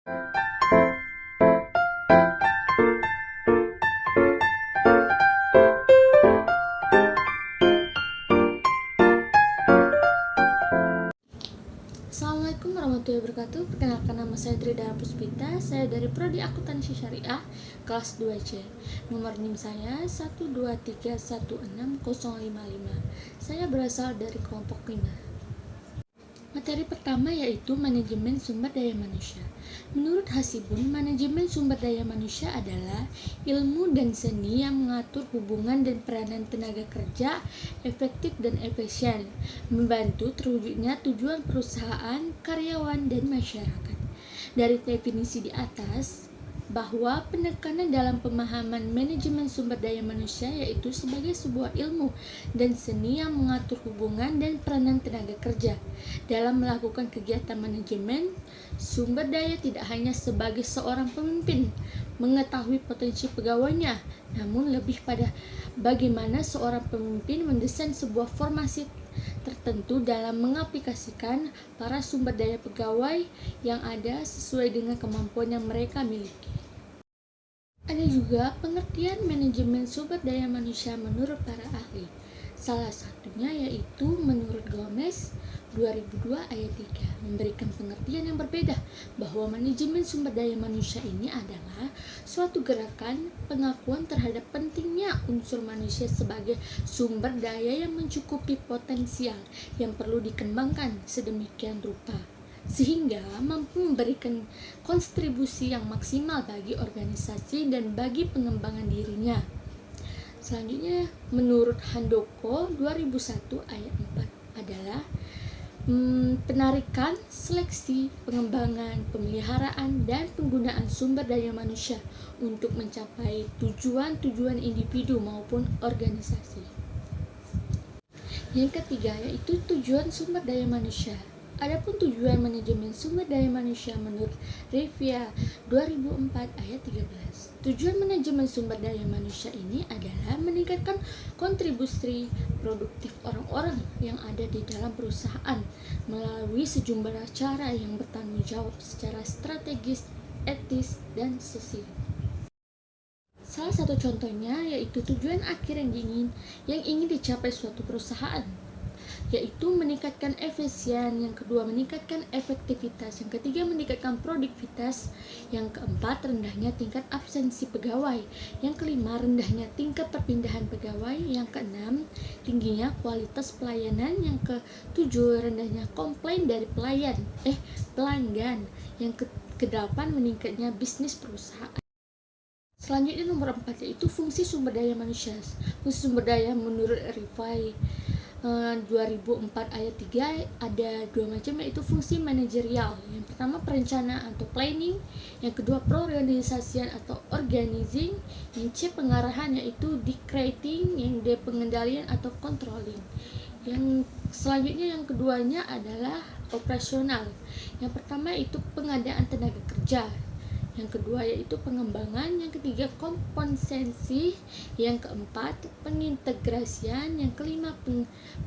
Assalamualaikum warahmatullahi wabarakatuh. Perkenalkan, nama saya Tridara Puspita. Saya dari Prodi Akuntansi Syariah kelas 2C. Nomor NIM saya 123160055. Saya berasal dari kelompok 5. Materi pertama yaitu manajemen sumber daya manusia. Menurut Hasibun, manajemen sumber daya manusia adalah ilmu dan seni yang mengatur hubungan dan peranan tenaga kerja efektif dan efisien, membantu terwujudnya tujuan perusahaan, karyawan, dan masyarakat. Dari definisi di atas, bahwa penekanan dalam pemahaman manajemen sumber daya manusia yaitu sebagai sebuah ilmu dan seni yang mengatur hubungan dan peranan tenaga kerja dalam melakukan kegiatan manajemen sumber daya, tidak hanya sebagai seorang pemimpin mengetahui potensi pegawainya, namun lebih pada bagaimana seorang pemimpin mendesain sebuah formasi tertentu dalam mengaplikasikan para sumber daya pegawai yang ada sesuai dengan kemampuan yang mereka miliki. Ada juga pengertian manajemen sumber daya manusia menurut para ahli. Salah satunya yaitu menurut Gomez 2002 ayat 3 memberikan pengertian yang berbeda bahwa manajemen sumber daya manusia ini adalah suatu gerakan pengakuan terhadap pentingnya unsur manusia sebagai sumber daya yang mencukupi potensial yang perlu dikembangkan sedemikian rupa sehingga mampu memberikan kontribusi yang maksimal bagi organisasi dan bagi pengembangan dirinya. Selanjutnya, menurut Handoko 2001 ayat 4 adalah penarikan, seleksi, pengembangan, pemeliharaan, dan penggunaan sumber daya manusia untuk mencapai tujuan-tujuan individu maupun organisasi. Yang ketiga yaitu tujuan sumber daya manusia. Adapun tujuan manajemen sumber daya manusia menurut Revia 2004 ayat 13. Tujuan manajemen sumber daya manusia ini adalah meningkatkan kontribusi produktif orang-orang yang ada di dalam perusahaan melalui sejumlah cara yang bertanggung jawab secara strategis, etis, dan sosial. Salah satu contohnya yaitu tujuan akhir yang ingin dicapai suatu perusahaan, yaitu meningkatkan efisien, yang kedua meningkatkan efektivitas, yang ketiga meningkatkan produktivitas, yang keempat rendahnya tingkat absensi pegawai, yang kelima rendahnya tingkat perpindahan pegawai, yang keenam tingginya kualitas pelayanan, yang ketujuh rendahnya komplain dari pelanggan, yang kedelapan meningkatnya bisnis perusahaan. Selanjutnya nomor 4 yaitu fungsi sumber daya manusia. Fungsi sumber daya menurut Rifai 2004 ayat 3 ada dua macam, yaitu fungsi manajerial. Yang pertama perencanaan atau planning, yang kedua perorganisasian atau organizing, yang C pengarahan yaitu decreating, yang D pengendalian atau controlling. Yang selanjutnya yang keduanya adalah operasional. Yang pertama itu pengadaan tenaga kerja, yang kedua yaitu pengembangan, yang ketiga kompensasi, yang keempat pengintegrasian, yang kelima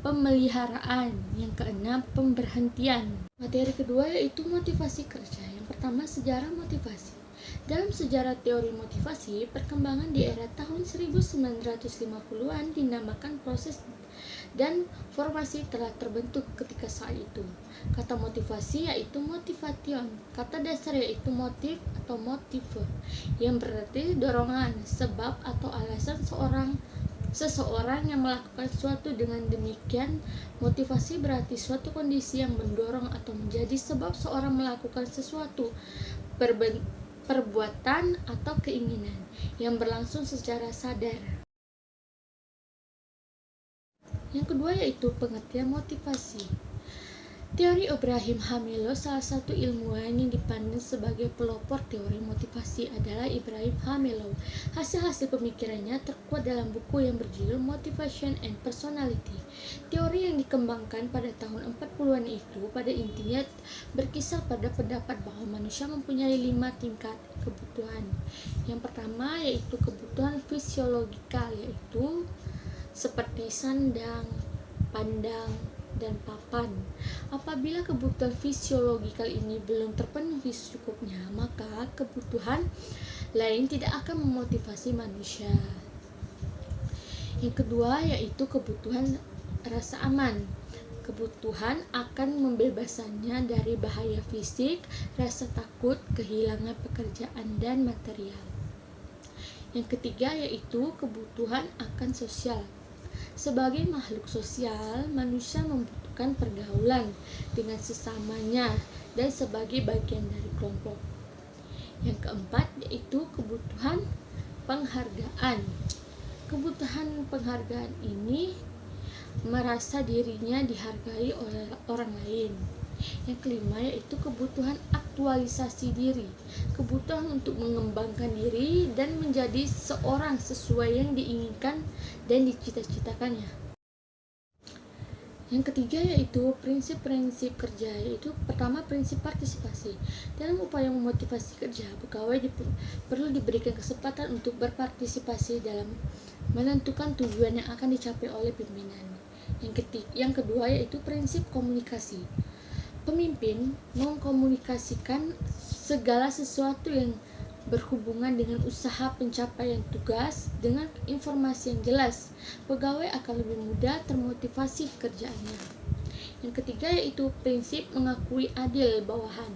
pemeliharaan, yang keenam pemberhentian. Materi kedua yaitu motivasi kerja. Yang pertama sejarah motivasi. Dalam sejarah teori motivasi, perkembangan di era tahun 1950-an dinamakan proses dan formasi telah terbentuk ketika saat itu. Kata motivasi yaitu motivation, kata dasar yaitu motif atau motive, yang berarti dorongan, sebab atau alasan seseorang yang melakukan sesuatu. Dengan demikian, motivasi berarti suatu kondisi yang mendorong atau menjadi sebab seorang melakukan sesuatu perbuatan atau keinginan yang berlangsung secara sadar. Yang kedua yaitu pengertian motivasi. Teori Ibrahim Hamilo, salah satu ilmuwan yang dipandang sebagai pelopor teori motivasi adalah Ibrahim Hamilo. Hasil-hasil pemikirannya terkuat dalam buku yang berjudul Motivation and Personality. Teori yang dikembangkan pada tahun 40-an itu pada intinya berkisar pada pendapat bahwa manusia mempunyai 5 tingkat kebutuhan. Yang pertama yaitu kebutuhan fisiologikal, yaitu seperti sandang, pandang, dan papan. Apabila kebutuhan fisiologikal ini belum terpenuhi secukupnya, maka kebutuhan lain tidak akan memotivasi manusia. Yang kedua yaitu kebutuhan rasa aman. Kebutuhan akan membebaskannya dari bahaya fisik, rasa takut, kehilangan pekerjaan, dan material. Yang ketiga yaitu kebutuhan akan sosial. Sebagai makhluk sosial, manusia membutuhkan pergaulan dengan sesamanya dan sebagai bagian dari kelompok. Yang keempat yaitu kebutuhan penghargaan. Kebutuhan penghargaan ini merasa dirinya dihargai oleh orang lain. Yang kelima yaitu kebutuhan aktualisasi diri, kebutuhan untuk mengembangkan diri dan menjadi seorang sesuai yang diinginkan dan dicita-citakannya. Yang ketiga yaitu prinsip-prinsip kerja, yaitu pertama prinsip partisipasi. Dalam upaya memotivasi kerja, pegawai perlu diberikan kesempatan untuk berpartisipasi dalam menentukan tujuan yang akan dicapai oleh pimpinan. Yang kedua yaitu prinsip komunikasi. Pemimpin mengkomunikasikan segala sesuatu yang berhubungan dengan usaha pencapaian tugas dengan informasi yang jelas. Pegawai akan lebih mudah termotivasi kerjaannya. Yang ketiga yaitu prinsip mengakui adil bawahan.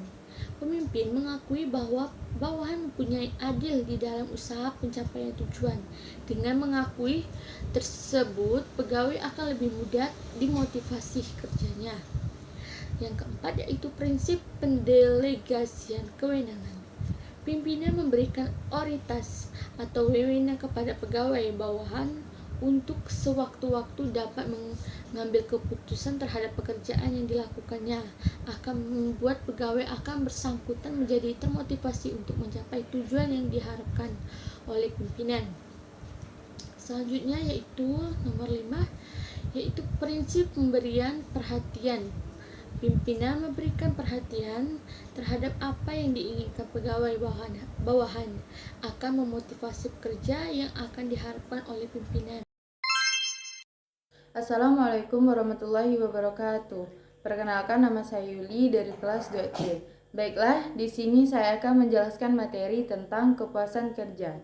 Pemimpin mengakui bahwa bawahan mempunyai adil di dalam usaha pencapaian tujuan. Dengan mengakui tersebut, pegawai akan lebih mudah dimotivasi kerjanya. Yang keempat yaitu prinsip pendelegasian kewenangan. Pimpinan memberikan otoritas atau wewenang kepada pegawai bawahan untuk sewaktu-waktu dapat mengambil keputusan terhadap pekerjaan yang dilakukannya, akan membuat pegawai akan bersangkutan menjadi termotivasi untuk mencapai tujuan yang diharapkan oleh pimpinan. Selanjutnya yaitu nomor 5 yaitu prinsip pemberian perhatian. Pimpinan memberikan perhatian terhadap apa yang diinginkan pegawai bawahan akan memotivasi pekerja yang akan diharapkan oleh pimpinan. Assalamualaikum warahmatullahi wabarakatuh. Perkenalkan, nama saya Yuli dari kelas 2C. Baiklah, di sini saya akan menjelaskan materi tentang kepuasan kerja.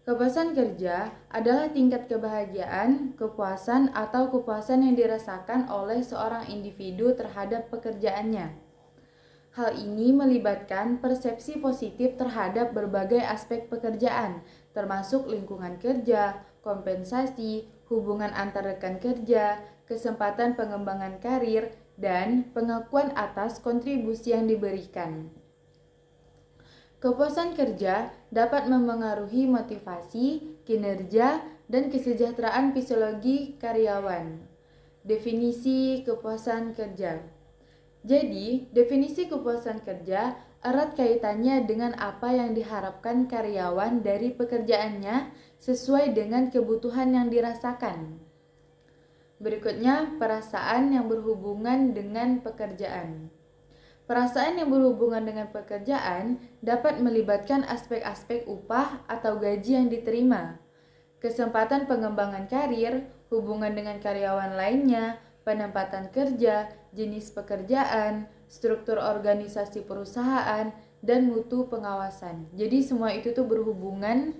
Kepuasan kerja adalah tingkat kebahagiaan, kepuasan, atau kepuasan yang dirasakan oleh seorang individu terhadap pekerjaannya. Hal ini melibatkan persepsi positif terhadap berbagai aspek pekerjaan, termasuk lingkungan kerja, kompensasi, hubungan antar rekan kerja, kesempatan pengembangan karir, dan pengakuan atas kontribusi yang diberikan. Kepuasan kerja dapat memengaruhi motivasi, kinerja, dan kesejahteraan psikologi karyawan. Definisi kepuasan kerja. Jadi, definisi kepuasan kerja erat kaitannya dengan apa yang diharapkan karyawan dari pekerjaannya sesuai dengan kebutuhan yang dirasakan. Berikutnya, perasaan yang berhubungan dengan pekerjaan. Perasaan yang berhubungan dengan pekerjaan dapat melibatkan aspek-aspek upah atau gaji yang diterima, kesempatan pengembangan karir, hubungan dengan karyawan lainnya, penempatan kerja, jenis pekerjaan, struktur organisasi perusahaan, dan mutu pengawasan. Jadi semua itu tuh berhubungan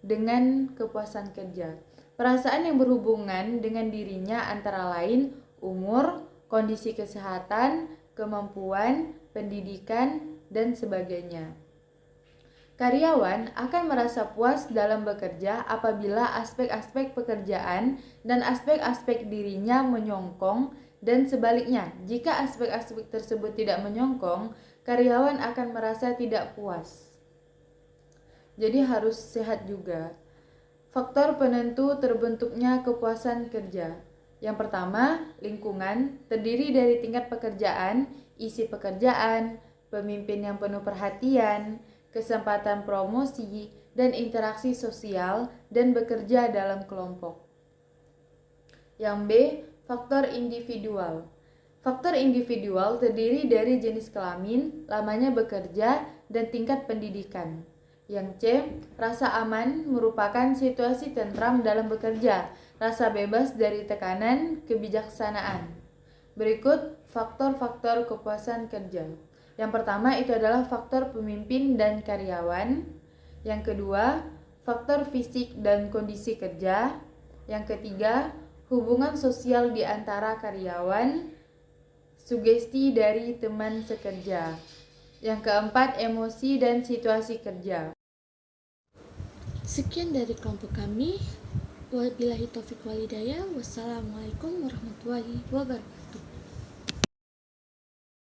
dengan kepuasan kerja. Perasaan yang berhubungan dengan dirinya antara lain umur, kondisi kesehatan, kemampuan, pendidikan, dan sebagainya. Karyawan akan merasa puas dalam bekerja apabila aspek-aspek pekerjaan dan aspek-aspek dirinya menyongkong, dan sebaliknya, jika aspek-aspek tersebut tidak menyongkong, karyawan akan merasa tidak puas. Jadi harus sehat juga. Faktor penentu terbentuknya kepuasan kerja. Yang pertama, lingkungan terdiri dari tingkat pekerjaan, isi pekerjaan, pemimpin yang penuh perhatian, kesempatan promosi, dan interaksi sosial, dan bekerja dalam kelompok. Yang B, faktor individual. Faktor individual terdiri dari jenis kelamin, lamanya bekerja, dan tingkat pendidikan. Yang C, rasa aman merupakan situasi tentram dalam bekerja, rasa bebas dari tekanan, kebijaksanaan. Berikut faktor-faktor kepuasan kerja. Yang pertama itu adalah faktor pemimpin dan karyawan. Yang kedua, faktor fisik dan kondisi kerja. Yang ketiga, hubungan sosial di antara karyawan. Sugesti dari teman sekerja. Yang keempat, emosi dan situasi kerja. Sekian dari kelompok kami. Wabillahi taufiq walhidayah. Wassalamualaikum warahmatullahi wabarakatuh.